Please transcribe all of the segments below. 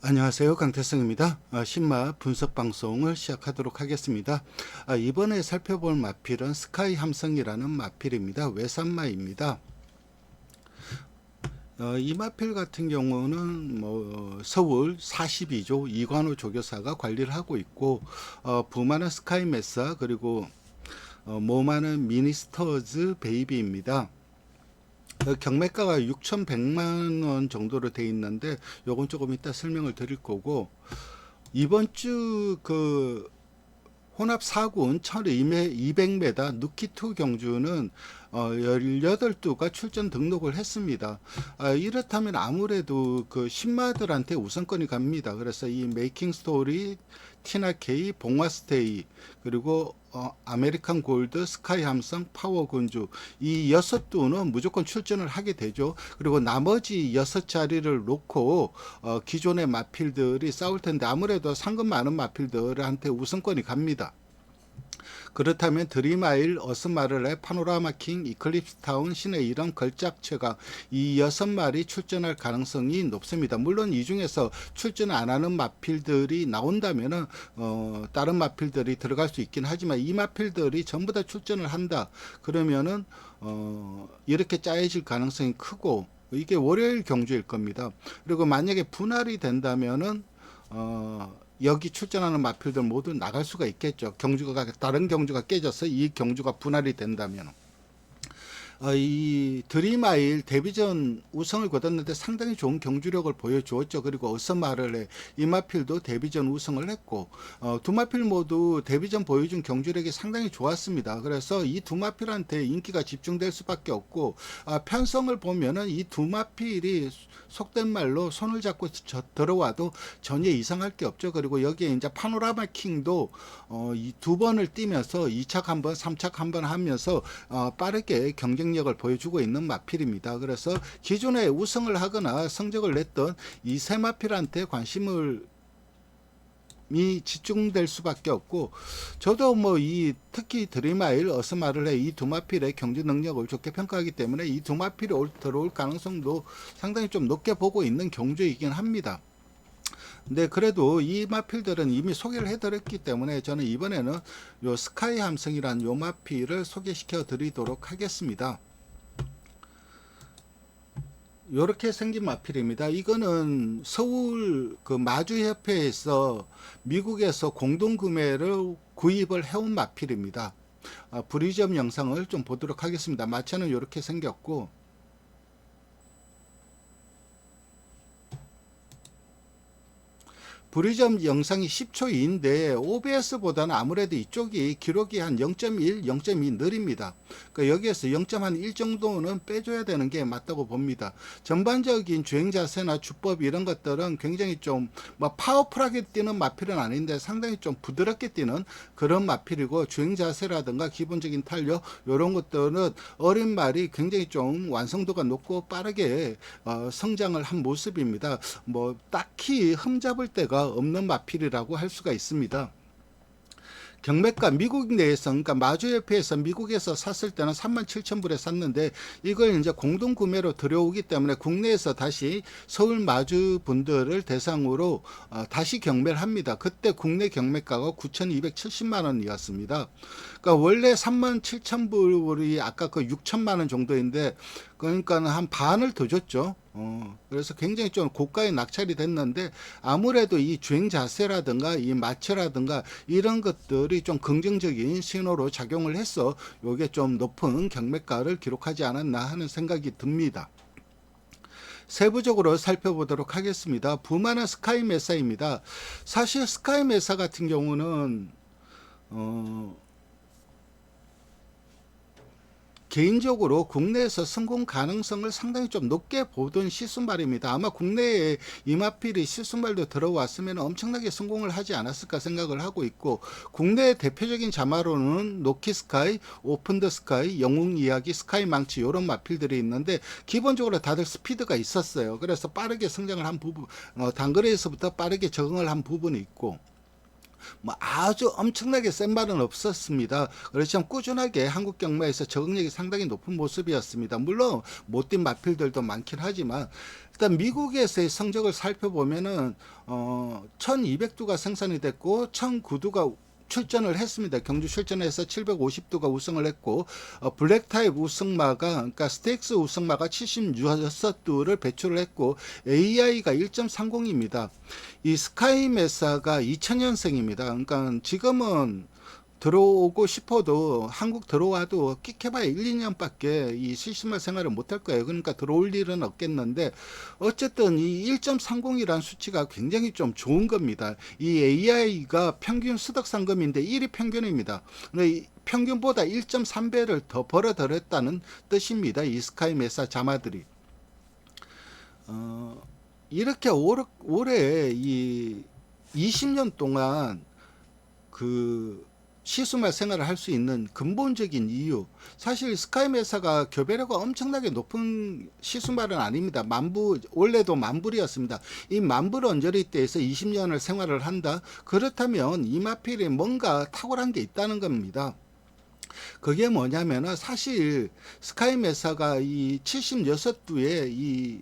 안녕하세요. 강태성입니다. 신마 분석 방송을 시작하도록 하겠습니다. 이번에 살펴볼 마필은 스카이 함성이라는 마필입니다. 외산마입니다. 이 마필 같은 경우는 서울 42조 이관호 조교사가 관리를 하고 있고, 부마는 스카이 메사, 그리고 모마는 미니스터즈 베이비입니다. 경매가가 6,100만 원 정도로 돼 있는데 요건 조금 이따 설명을 드릴 거고, 이번 주 혼합 4군 1200m 누키2 경주는 18두가 출전 등록을 했습니다. 이렇다면 아무래도 신마들한테 우선권이 갑니다. 그래서 이 메이킹 스토리, 티나케이, 봉화스테이, 그리고 아메리칸 골드, 스카이 함성, 파워 군주, 이 6두는 무조건 출전을 하게 되죠. 그리고 나머지 6자리를 놓고 기존의 마필들이 싸울 텐데 아무래도 상금 많은 마필들한테 우선권이 갑니다. 그렇다면 드림아일, 어스마를레, 파노라마킹, 이클립스타운, 신의 이름, 걸작체가 이 6마리 출전할 가능성이 높습니다. 물론 이 중에서 출전 안 하는 마필들이 나온다면은 다른 마필들이 들어갈 수 있긴 하지만, 이 마필들이 전부 다 출전을 한다 그러면은 이렇게 짜여질 가능성이 크고, 이게 월요일 경주일 겁니다. 그리고 만약에 분할이 된다면은 여기 출전하는 마필들 모두 나갈 수가 있겠죠. 다른 경주가 깨져서 이 경주가 분할이 된다면. 이 드림아일 데뷔전 우승을 거뒀는데 상당히 좋은 경주력을 보여주었죠. 그리고 어서마를레 이마필도 데뷔전 우승을 했고, 두 마필 모두 데뷔전 보여준 경주력이 상당히 좋았습니다. 그래서 이 두 마필한테 인기가 집중될 수밖에 없고, 편성을 보면은 이 두 마필이 속된 말로 손을 잡고 들어와도 전혀 이상할 게 없죠. 그리고 여기에 이제 파노라마 킹도 이 두 번을 뛰면서 2착 한 번, 3착 한 번 하면서 빠르게 경쟁력을 보여주고 있는 마필입니다. 그래서 기존에 우승을 하거나 성적을 냈던 이 세 마필한테 관심을 집중될 수밖에 없고, 저도 특히 드림아일, 어스마를레 이 두 마필의 경주 능력을 좋게 평가하기 때문에 이 두 마필이 들어올 가능성도 상당히 좀 높게 보고 있는 경주이긴 합니다. 근데 그래도 이 마필들은 이미 소개를 해드렸기 때문에 저는 이번에는 요 스카이 함성이란 요 마필을 소개시켜 드리도록 하겠습니다. 요렇게 생긴 마필입니다. 이거는 서울 마주협회에서 미국에서 공동구매를 구입을 해온 마필입니다. 브리점 영상을 좀 보도록 하겠습니다. 마차는 요렇게 생겼고, 브리점 영상이 10초인데 OBS보다는 아무래도 이쪽이 기록이 한 0.1, 0.2 느립니다. 그러니까 여기에서 0.1 정도는 빼줘야 되는 게 맞다고 봅니다. 전반적인 주행 자세나 주법 이런 것들은 굉장히 좀 파워풀하게 뛰는 마필은 아닌데 상당히 좀 부드럽게 뛰는 그런 마필이고, 주행 자세라든가 기본적인 탄력 이런 것들은 어린 말이 굉장히 좀 완성도가 높고 빠르게 성장을 한 모습입니다. 딱히 흠잡을 때가 없는 마필이라고 할 수가 있습니다. 경매가 미국 내에서, 그러니까 마주협회에서 미국에서 샀을 때는 37,000불에 샀는데, 이걸 이제 공동 구매로 들여오기 때문에 국내에서 다시 서울 마주 분들을 대상으로 다시 경매를 합니다. 그때 국내 경매가가 9,270만 원이었습니다. 그러니까 원래 37,000불이 아까 6천만 원 정도인데, 그러니까 한 반을 더 줬죠. 그래서 굉장히 좀 고가에 낙찰이 됐는데, 아무래도 이 주행 자세라든가 이 마체라든가 이런 것들이 좀 긍정적인 신호로 작용을 해서 요게 좀 높은 경매가를 기록하지 않았나 하는 생각이 듭니다. 세부적으로 살펴보도록 하겠습니다. 부마나 스카이 메사입니다. 사실 스카이 메사 같은 경우는 개인적으로 국내에서 성공 가능성을 상당히 좀 높게 보던 시순말입니다. 아마 국내에 이마필이 시순말도 들어왔으면 엄청나게 성공을 하지 않았을까 생각을 하고 있고, 국내 대표적인 자마로는 노키스카이, 오픈더스카이, 영웅이야기, 스카이망치 이런 마필들이 있는데, 기본적으로 다들 스피드가 있었어요. 그래서 빠르게 성장을 한 부분, 단거리에서부터 빠르게 적응을 한 부분이 있고, 뭐 아주 엄청나게 센 말은 없었습니다. 그렇지만 꾸준하게 한국 경마에서 적응력이 상당히 높은 모습이었습니다. 물론 못뛴 마필들도 많긴 하지만 일단 미국에서의 성적을 살펴보면은 1200두가 생산이 됐고 1009두가 출전을 했습니다. 경주 출전해서 750두가 우승을 했고 블랙타입 우승마가 그러니까 스테이크스 우승마가 76두를 배출을 했고 AI가 1.30입니다. 이 스카이메사가 2000년생입니다. 그러니까 지금은 들어오고 싶어도 한국 들어와도 끽해봐야 1, 2년밖에 이 실시말 생활을 못할 거예요. 그러니까 들어올 일은 없겠는데 어쨌든 이 1.30이라는 수치가 굉장히 좀 좋은 겁니다. 이 AI가 평균 수덕 상금인데 1위 평균입니다. 근데 평균보다 1.3배를 더 벌어들였다는 뜻입니다. 이 스카이 메사 자마들이. 이렇게 올해 이 20년 동안 그 시수말 생활을 할 수 있는 근본적인 이유, 사실 스카이메사가 교배료가 엄청나게 높은 시수말은 아닙니다. 원래도 만불이었습니다. 이 만불 언저리대에서 20년을 생활을 한다? 그렇다면 이 마필이 뭔가 탁월한 게 있다는 겁니다. 그게 뭐냐면은 사실 스카이메사가 이 76두에 이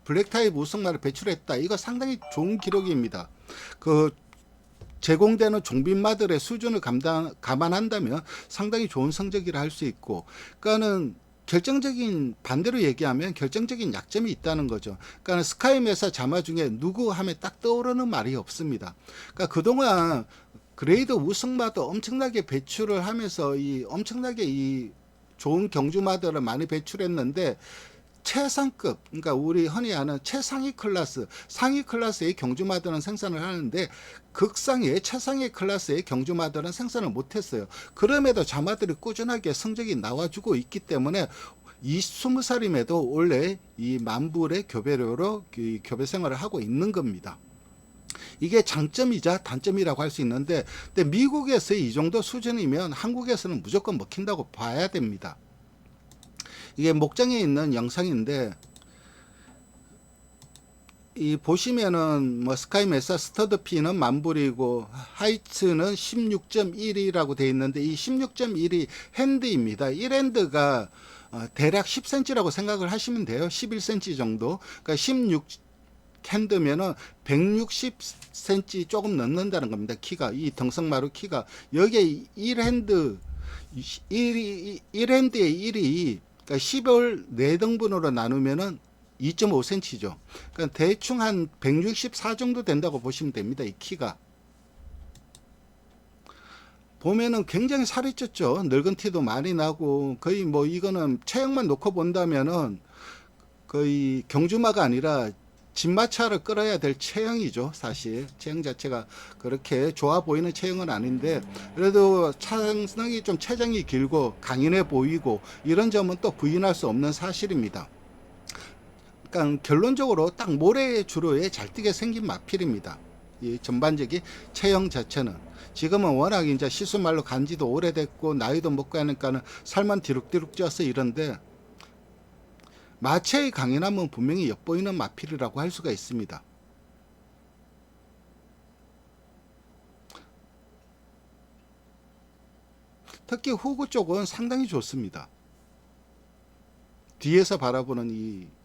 블랙타입 우승말을 배출했다. 이거 상당히 좋은 기록입니다. 그 제공되는 종빈마들의 수준을 감안한다면 상당히 좋은 성적이라 할 수 있고, 그러니까는 반대로 얘기하면 결정적인 약점이 있다는 거죠. 그러니까 스카이메사 자마 중에 누구 하면 딱 떠오르는 말이 없습니다. 그러니까 그동안 그레이드 우승마도 엄청나게 배출을 하면서 엄청나게 이 좋은 경주마들을 많이 배출했는데 최상급, 그러니까 우리 흔히 아는 최상위 클래스, 상위 클래스의 경주마들은 생산을 하는데 극상의 최상위 클래스의 경주마들은 생산을 못했어요. 그럼에도 자마들이 꾸준하게 성적이 나와주고 있기 때문에 20살임에도 원래 이 만불의 교배료로 교배 생활을 하고 있는 겁니다. 이게 장점이자 단점이라고 할 수 있는데, 근데 미국에서 이 정도 수준이면 한국에서는 무조건 먹힌다고 봐야 됩니다. 이게 목장에 있는 영상인데, 이 보시면은 뭐 스카이메사 스터드 피는 만불이고 하이츠는 16.1이라고 되어 있는데, 이 16.1이 핸드입니다. 1핸드가 대략 10cm라고 생각을 하시면 돼요. 11cm 정도. 그러니까 16 핸드면은 160cm 조금 넘는다는 겁니다. 키가, 이 덩성마루 키가. 여기에 1핸드의 1이 그러니까 10을 4등분으로 나누면은 2.5cm죠. 그러니까 대충 한 164 정도 된다고 보시면 됩니다. 이 키가. 보면은 굉장히 살이 쪘죠. 늙은 티도 많이 나고, 거의 뭐 이거는 체형만 놓고 본다면은 거의 경주마가 아니라 진마차를 끌어야 될 체형이죠. 사실 체형 자체가 그렇게 좋아 보이는 체형은 아닌데, 그래도 상당히 좀 체장이 길고 강인해 보이고 이런 점은 또 부인할 수 없는 사실입니다. 그러니까 결론적으로 딱 모래 주로에 잘 뛰게 생긴 마필입니다. 이 전반적인 체형 자체는 지금은 워낙 이제 시수말로 간지도 오래됐고 나이도 먹고 하니까는 살만 뒤룩뒤룩 쪄서 이런데, 마체의 강인함은 분명히 엿보이는 마필이라고 할 수가 있습니다. 특히 후구 쪽은 상당히 좋습니다. 뒤에서 바라보는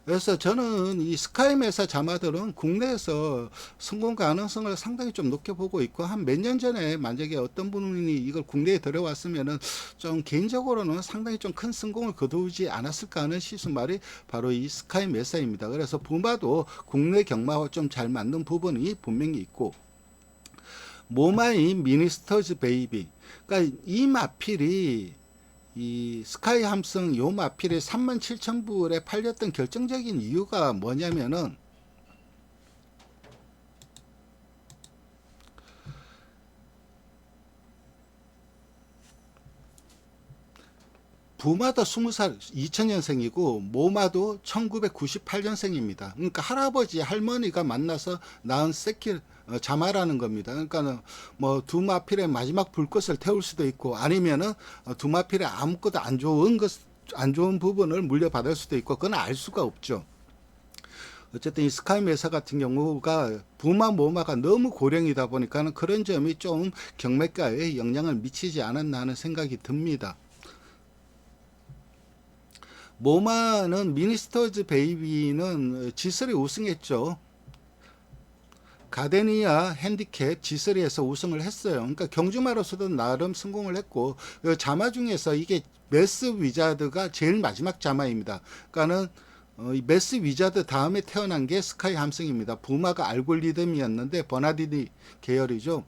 그래서 저는 이 스카이메사 자마들은 국내에서 성공 가능성을 상당히 좀 높게 보고 있고, 한 몇 년 전에 만약에 어떤 분이 이걸 국내에 들어왔으면은 좀 개인적으로는 상당히 좀 큰 성공을 거두지 않았을까 하는 시수말이 바로 이 스카이메사입니다. 그래서 부마도 국내 경마와 좀 잘 맞는 부분이 분명히 있고, 모마이 미니스터즈 베이비, 그러니까 이 마필이 이 스카이 함성 요 마필이 37,000불에 팔렸던 결정적인 이유가 뭐냐면은, 부마도 20살 2000년생이고 모마도 1998년생입니다. 그러니까 할아버지 할머니가 만나서 낳은 새끼 자마라는 겁니다. 그러니까 뭐 두 마필의 마지막 불꽃을 태울 수도 있고, 아니면은 두 마필의 아무것도 안 좋은 것 안 좋은 부분을 물려받을 수도 있고 그건 알 수가 없죠. 어쨌든 이 스카이 메사 같은 경우가 부마 모마가 너무 고령이다 보니까는 그런 점이 좀 경매가에 영향을 미치지 않았나 하는 생각이 듭니다. 모마는 미니스터즈 베이비는 G3 우승했죠. 가데니아 핸디캡 G3에서 우승을 했어요. 그러니까 경주마로서도 나름 성공을 했고 자마 중에서 이게 메스 위자드가 제일 마지막 자마입니다. 그러니까는 이 메스 위자드 다음에 태어난 게 스카이 함승입니다. 부마가 알골리즘이었는데 버나디니 계열이죠.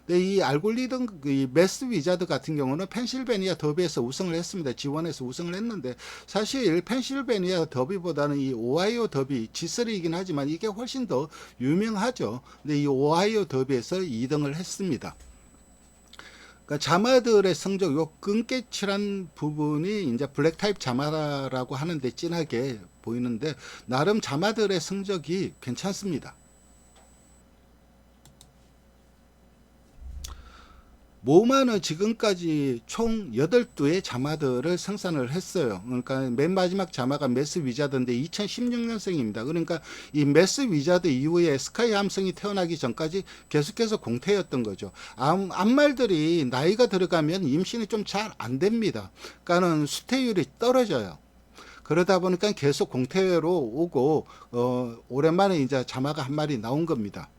근데 이 알골리즘 이 메스 위자드 같은 경우는 펜실베니아 더비에서 우승을 했습니다. G1에서 우승을 했는데 사실 펜실베니아 더비보다는 이 오하이오 더비 G3이긴 하지만 이게 훨씬 더 유명하죠. 근데 이 오하이오 더비에서 2등을 했습니다. 그러니까 자마들의 성적, 요 끈깨칠한 부분이 이제 블랙 타입 자마라고 하는데 진하게 보이는데 나름 자마들의 성적이 괜찮습니다. 모마는 지금까지 총 8두의 자마들을 생산을 했어요. 그러니까 맨 마지막 자마가 메스 위자드인데 2016년생입니다. 그러니까 이 메스 위자드 이후에 스카이 함성이 태어나기 전까지 계속해서 공태였던 거죠. 암말들이 나이가 들어가면 임신이 좀 잘 안 됩니다. 그러니까는 수태율이 떨어져요. 그러다 보니까 계속 공태로 오고 오랜만에 이제 자마가 한 마리 나온 겁니다.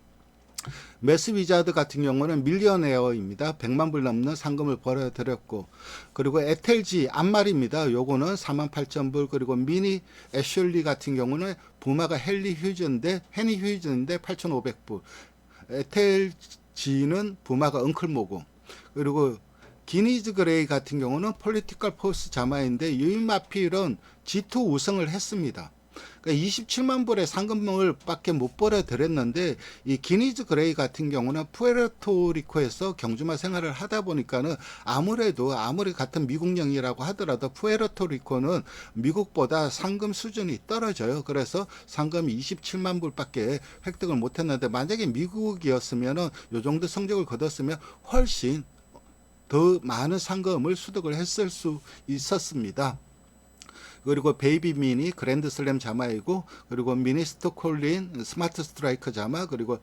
메스 위자드 같은 경우는 밀리언에어입니다. 100만 불 넘는 상금을 벌어들였고, 그리고 에텔지 암말입니다. 요거는 48,000불. 그리고 미니 애슐리 같은 경우는 부마가 해니 휴즈인데 8,500불. 에텔지는 부마가 엉클모고, 그리고 기니즈 그레이 같은 경우는 폴리티컬 포스 자마인데 유인마필은 G2 우승을 했습니다. 그러니까 27만 불의 상금을 밖에 못 벌어들였는데 이 기니즈 그레이 같은 경우는 푸에르토리코에서 경주마 생활을 하다 보니까는 아무래도 아무리 같은 미국령이라고 하더라도 푸에르토리코는 미국보다 상금 수준이 떨어져요. 그래서 상금이 27만 불밖에 획득을 못했는데 만약에 미국이었으면은 요 정도 성적을 거뒀으면 훨씬 더 많은 상금을 수득을 했을 수 있었습니다. 그리고 베이비 미니 그랜드 슬램 자마이고, 그리고 미니스터 콜린 스마트 스트라이커 자마, 그리고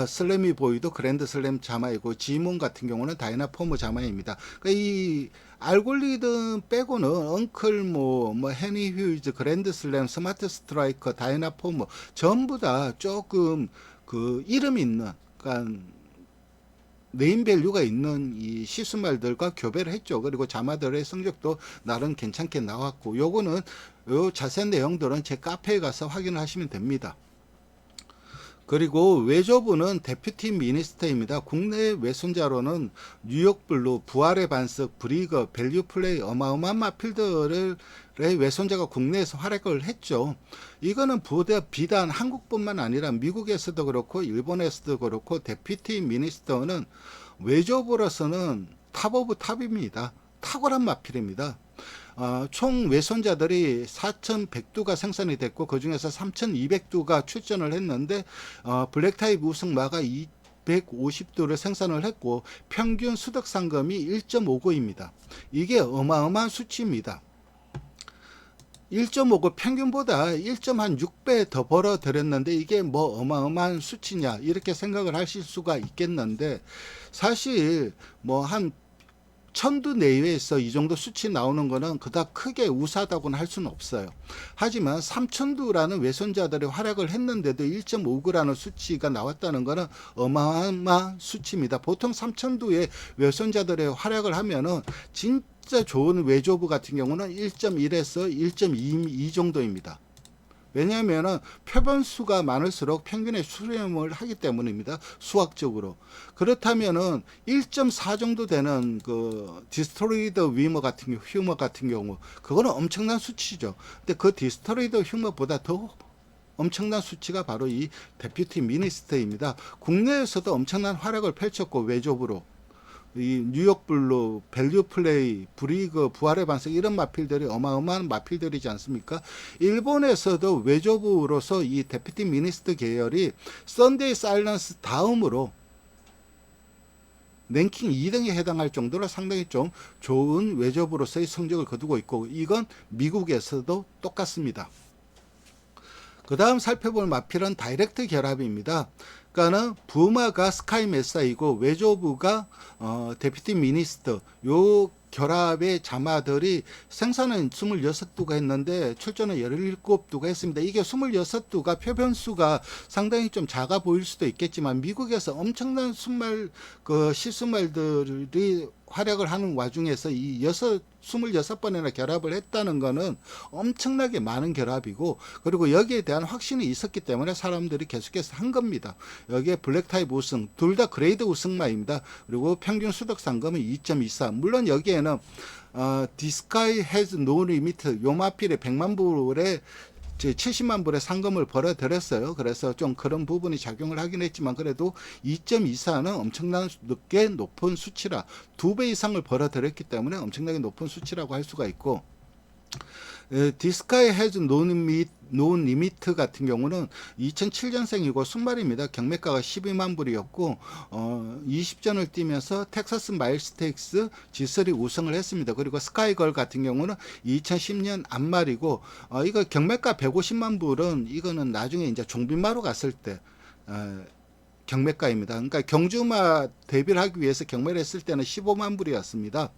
슬래미 보이도 그랜드 슬램 자마이고, 지몬 같은 경우는 다이나포머 자마입니다. 그러니까 이 알골리즘 빼고는 엉클모, 뭐 해니 휴즈, 그랜드 슬램, 스마트 스트라이커, 다이나포머 전부 다 조금 그 이름 있는, 그러니까 네임밸류가 있는 이 시수말들과 교배를 했죠. 그리고 자마들의 성적도 나름 괜찮게 나왔고, 요거는 요 자세한 내용들은 제 카페에 가서 확인을 하시면 됩니다. 그리고 외조부는 데퓨티 미니스터입니다. 국내 외손자로는 뉴욕블루, 부활의 반석, 브리거, 밸류플레이 어마어마한 마필드를 외손자가 국내에서 활약을 했죠. 이거는 비단 한국뿐만 아니라 미국에서도 그렇고 일본에서도 그렇고 데퓨티 미니스터는 외조부로서는 탑 오브 탑입니다. 탁월한 마필입니다. 총 외손자들이 4,100두가 생산이 됐고 그 중에서 3,200두가 출전을 했는데 블랙타입 우승마가 250두를 생산을 했고 평균 수득 상금이 1.59입니다. 이게 어마어마한 수치입니다. 1.59 평균보다 1.6배 더 벌어들였는데 이게 뭐 어마어마한 수치냐 이렇게 생각을 하실 수가 있겠는데, 사실 뭐 한 1,000두 내외에서 이 정도 수치 나오는 거는 그닥 크게 우수하다고는 할 수는 없어요. 하지만 3,000두라는 외손자들이 활약을 했는데도 1.59라는 수치가 나왔다는 거는 어마어마한 수치입니다. 보통 3,000두의 외손자들의 활약을 하면은 진짜 좋은 외조부 같은 경우는 1.1에서 1.2 정도입니다. 왜냐하면 표본수가 많을수록 평균의 수렴을 하기 때문입니다. 수학적으로. 그렇다면은 1.4 정도 되는 그 디스토리드 위머 같은 경우, 휴머 같은 경우, 그거는 엄청난 수치죠. 근데 그 디스토리드 휴머보다 더 엄청난 수치가 바로 이 데퓨티 미니스터입니다. 국내에서도 엄청난 활약을 펼쳤고 외조부로. 이 뉴욕블루, 밸류플레이, 브리그, 부활의 반석 이런 마필들이 어마어마한 마필들이지 않습니까? 일본에서도 외조부로서 이 데피티 미니스트 계열이 썬데이 사일런스 다음으로 랭킹 2등에 해당할 정도로 상당히 좀 좋은 외접으로서의 성적을 거두고 있고, 이건 미국에서도 똑같습니다. 그 다음 살펴볼 마필은 다이렉트 결합입니다. 그러니까는 부마가 스카이 메사이고 외조부가 데피티 미니스터, 요 결합의 자마들이 생산은 26두가 했는데 출전은 17두가 했습니다. 이게 26두가 표변수가 상당히 좀 작아 보일 수도 있겠지만 미국에서 엄청난 순말 실순말들이 활약을 하는 와중에서 이 26번이나 결합을 했다는 것은 엄청나게 많은 결합이고, 그리고 여기에 대한 확신이 있었기 때문에 사람들이 계속해서 한 겁니다. 여기에 블랙타입 우승, 둘 다 그레이드 우승마입니다. 그리고 평균 수득 상금은 2.24. 물론 여기에는 디스카이 헤즈 노 리미트 요마필의 100만 불에 70만 불의 상금을 벌어들였어요. 그래서 좀 그런 부분이 작용을 하긴 했지만 그래도 2.24는 엄청나게 높은 수치라, 2배 이상을 벌어들였기 때문에 엄청나게 높은 수치라고 할 수가 있고, 디스카이 헤즈 논 리미트 같은 경우는 2007년생이고 순말입니다. 경매가가 12만 불이었고 20전을 뛰면서 텍사스 마일 스테이크스 G3 우승을 했습니다. 그리고 스카이걸 같은 경우는 2010년 암말이고 이거 경매가 150만 불은 이거는 나중에 이제 종빈마로 갔을 때 경매가입니다. 그러니까 경주마 데뷔를 하기 위해서 경매를 했을 때는 15만 불이었습니다.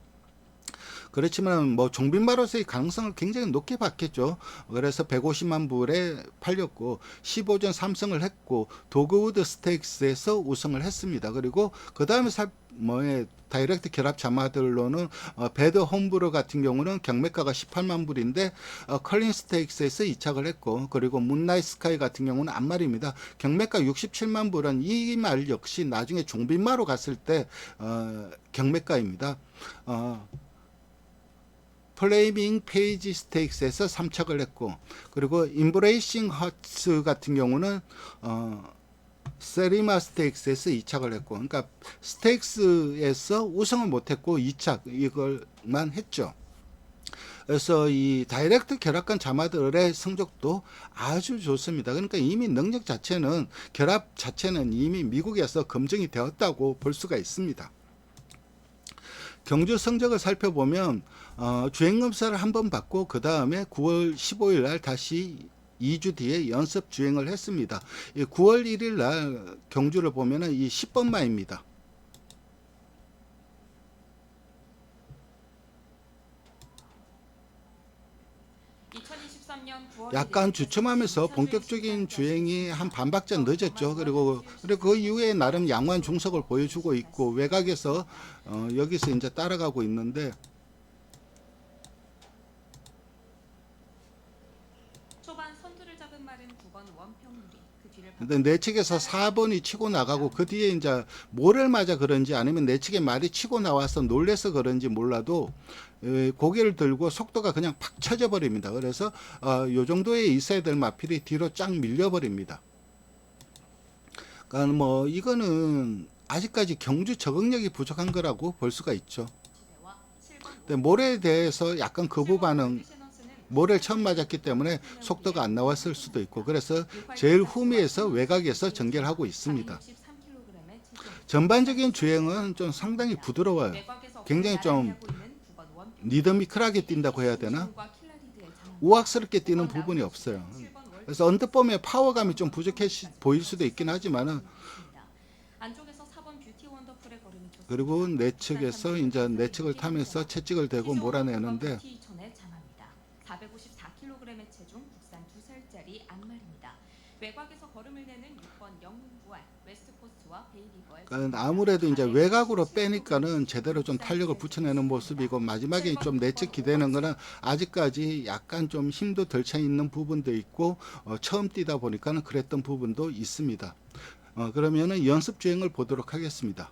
그렇지만 뭐 종빈마로서의 가능성을 굉장히 높게 봤겠죠. 그래서 150만 불에 팔렸고 15전 3승을 했고 도그우드 스테이크스에서 우승을 했습니다. 그리고 그 다음에 다이렉트 결합 자마들로는 배드 홈브로 같은 경우는 경매가가 18만 불인데 컬린 스테이크스에서 2착을 했고, 그리고 문나잇 스카이 같은 경우는 암말입니다. 경매가 67만 불은 이 말 역시 나중에 종빈마로 갔을 때 경매가입니다. 플레이밍 페이지 스테이크스에서 3착을 했고, 그리고 인브레이싱 허츠 같은 경우는 세리마 스테이크스에서 2착을 했고, 그러니까 스테이크스에서 우승을 못했고 2착 이걸만 했죠. 그래서 이 다이렉트 결합관 자마들의 성적도 아주 좋습니다. 그러니까 이미 능력 자체는, 결합 자체는 이미 미국에서 검증이 되었다고 볼 수가 있습니다. 경주 성적을 살펴보면 주행검사를 한번 받고 그 다음에 9월 15일 날 다시 2주 뒤에 연습 주행을 했습니다. 9월 1일 날 경주를 보면은 이 10번마입니다. 약간 주춤하면서 본격적인 주행이 한 반박자 늦었죠. 그리고 그 이후에 나름 양호한 중속을 보여주고 있고, 외곽에서 여기서 이제 따라가고 있는데, 초반 선두를 잡은 말은 9번 원평무리, 그 뒤를 근데 내측에서 4번이 치고 나가고 그 뒤에 이제 모래를 맞아 그런지 아니면 내측에 말이 치고 나와서 놀래서 그런지 몰라도 고개를 들고 속도가 그냥 팍 쳐져 버립니다. 그래서 요 정도에 있어야 될 마필이 뒤로 쫙 밀려 버립니다. 그러니까 뭐 이거는 아직까지 경주 적응력이 부족한 거라고 볼 수가 있죠. 지대와 7번 근데 모래에 대해서 약간 거부 반응, 모래를 처음 맞았기 때문에 속도가 안 나왔을 수도 있고, 그래서 제일 후미에서 외곽에서 전개를 하고 있습니다. 전반적인 주행은 좀 상당히 부드러워요. 굉장히 좀 리드미컬하게 뛴다고 해야 되나? 우악스럽게 뛰는 부분이 없어요. 그래서 언뜻 보면 파워감이 좀 부족해 보일 수도 있긴 하지만은, 그리고 내측에서 이제 내측을 타면서 채찍을 대고 몰아내는데, 454kg의 체중, 국산 2살짜리 암말입니다. 외곽에서 걸음을 내는 6번 영웅부활, 웨스트코스트와 베이리걸. 그러니까 아무래도 이제 외곽으로 빼니까는 제대로 좀 탄력을 붙여내는 모습이고, 마지막에 좀 내측 기대는 거는 아직까지 약간 좀 힘도 덜 차 있는 부분도 있고, 처음 뛰다 보니까는 그랬던 부분도 있습니다. 그러면은 연습 주행을 보도록 하겠습니다.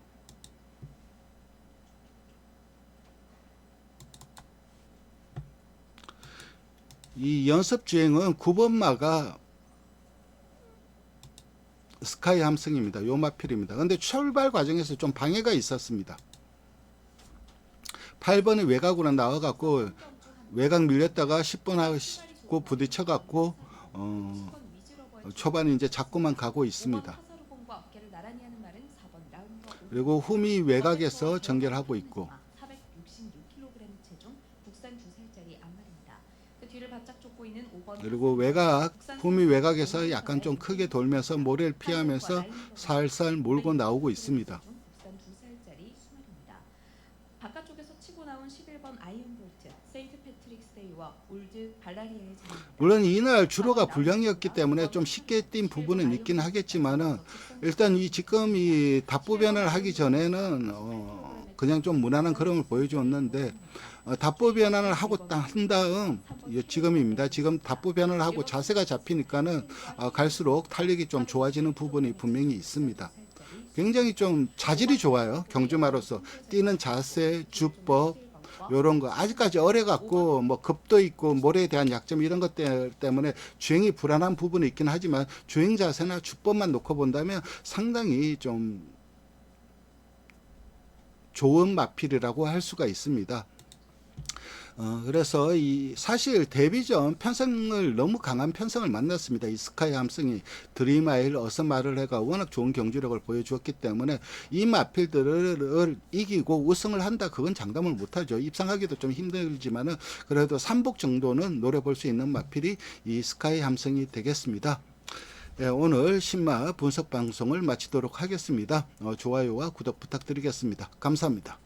이 연습 주행은 9번마가 스카이 함승입니다. 요 마필입니다. 근데 출발 과정에서 좀 방해가 있었습니다. 8번이 외곽으로 나와갖고 외곽 밀렸다가 10번 하고 부딪혀갖고 초반에 이제 자꾸만 가고 있습니다. 그리고 후미 외곽에서 전개를 하고 있고 466kg 체중 국산 2살짜리 암말입니다. 그 뒤를 바짝 쫓고 있는 5번 그리고 외곽 후미 외곽에서 약간 좀 크게 돌면서 모래를 피하면서 살살 몰고 나오고 있습니다. 국산 2살짜리 수말입니다. 바깥쪽에서 치고 나온 11번 아이언볼트, 세인트 패트릭스데이와 올드 발라리아의 자리입니다. 물론 이날 주로가 불량이었기 때문에 좀 쉽게 뛴 부분은 있긴 하겠지만은 일단 지금 이 답보변을 하기 전에는 그냥 좀 무난한 그림을 보여주었는데 답보변환을 하고 한 다음 지금입니다. 지금 답보변을 하고 자세가 잡히니까는 갈수록 탄력이 좀 좋아지는 부분이 분명히 있습니다. 굉장히 좀 자질이 좋아요. 경주마로서 뛰는 자세, 주법 요런 거 아직까지 어려갖고 뭐 급도 있고 모래에 대한 약점 이런 것 때문에 주행이 불안한 부분이 있긴 하지만 주행 자세나 주법만 놓고 본다면 상당히 좀 좋은 마필이라고 할 수가 있습니다. 그래서 사실 데뷔 전 편성을 너무 강한 편성을 만났습니다. 이 스카이 함성이 드리마일 어서마를 해가 워낙 좋은 경주력을 보여주었기 때문에 이 마필들을 이기고 우승을 한다 그건 장담을 못하죠. 입상하기도 좀 힘들지만은 그래도 3복 정도는 노려볼 수 있는 마필이 이 스카이 함성이 되겠습니다. 네, 오늘 신마 분석 방송을 마치도록 하겠습니다. 좋아요와 구독 부탁드리겠습니다. 감사합니다.